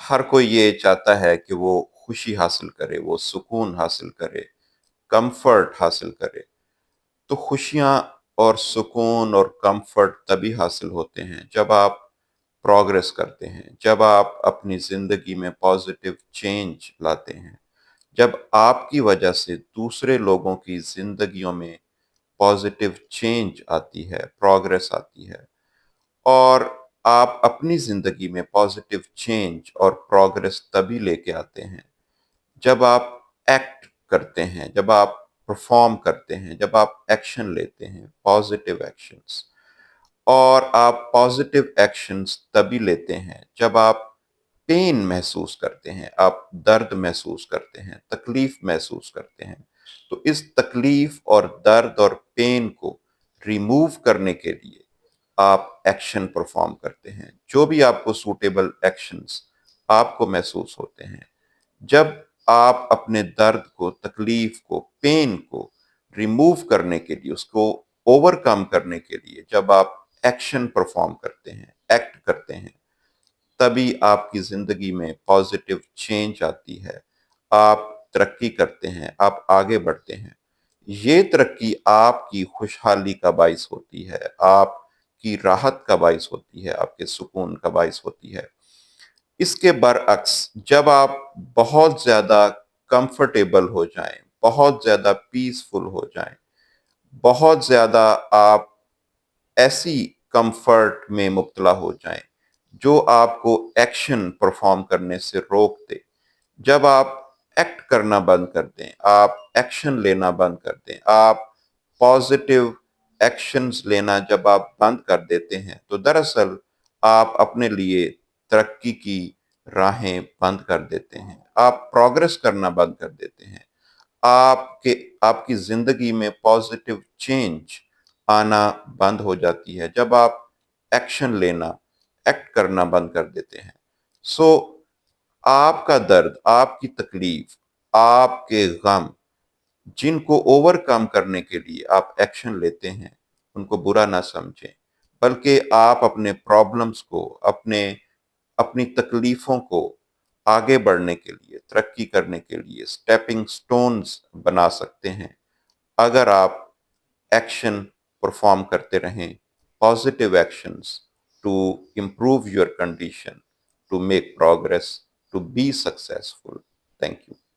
ہر کوئی یہ چاہتا ہے کہ وہ خوشی حاصل کرے، وہ سکون حاصل کرے، کمفرٹ حاصل کرے۔ تو خوشیاں اور سکون اور کمفرٹ تبھی حاصل ہوتے ہیں جب آپ پروگریس کرتے ہیں، جب آپ اپنی زندگی میں پازیٹیو چینج لاتے ہیں، جب آپ کی وجہ سے دوسرے لوگوں کی زندگیوں میں پازیٹیو چینج آتی ہے، پروگریس آتی ہے، اور آپ اپنی زندگی میں پازیٹیو چینج اور پروگریس تبھی لے کے آتے ہیں جب آپ ایکٹ کرتے ہیں، جب آپ پرفارم کرتے ہیں، جب آپ ایکشن لیتے ہیں، پازیٹیو ایکشنز۔ اور آپ پازیٹیو ایکشنز تبھی لیتے ہیں جب آپ پین محسوس کرتے ہیں، آپ درد محسوس کرتے ہیں، تکلیف محسوس کرتے ہیں۔ تو اس تکلیف اور درد اور پین کو ریموو کرنے کے لیے آپ ایکشن پرفارم کرتے ہیں، جو بھی آپ کو سوٹیبل ایکشنز آپ کو محسوس ہوتے ہیں۔ جب آپ اپنے درد کو، تکلیف کو، پین کو ریموو کرنے کے لیے، اس کو اوور کم کرنے کے لیے جب آپ ایکشن پرفارم کرتے ہیں، ایکٹ کرتے ہیں، تبھی آپ کی زندگی میں پازیٹیو چینج آتی ہے، آپ ترقی کرتے ہیں، آپ آگے بڑھتے ہیں۔ یہ ترقی آپ کی خوشحالی کا باعث ہوتی ہے، آپ کی راحت کا باعث ہوتی ہے، آپ کے سکون کا باعث ہوتی ہے۔ اس کے برعکس جب آپ بہت زیادہ کمفرٹیبل ہو جائیں، بہت زیادہ پیسفل ہو جائیں، بہت زیادہ آپ ایسی کمفرٹ میں مبتلا ہو جائیں جو آپ کو ایکشن پرفارم کرنے سے روک دے، جب آپ ایکٹ کرنا بند کر دیں، آپ ایکشن لینا بند کر دیں، آپ پازیٹیو ایکشنز لینا جب آپ بند کر دیتے ہیں، تو دراصل آپ اپنے لیے ترقی کی راہیں بند کر دیتے ہیں، آپ پروگریس کرنا بند کر دیتے ہیں، آپ کی زندگی میں پازیٹیو چینج آنا بند ہو جاتی ہے جب آپ ایکشن لینا، ایکٹ کرنا بند کر دیتے ہیں۔ سو آپ کا درد، آپ کی تکلیف، آپ کے غم، جن کو اوور کم کرنے کے لیے آپ ایکشن لیتے ہیں، ان کو برا نہ سمجھیں، بلکہ آپ اپنے پرابلمز کو، اپنی تکلیفوں کو آگے بڑھنے کے لیے، ترقی کرنے کے لیے سٹیپنگ سٹونز بنا سکتے ہیں اگر آپ ایکشن پرفارم کرتے رہیں، positive actions to improve your condition, to make progress, to be successful. Thank you.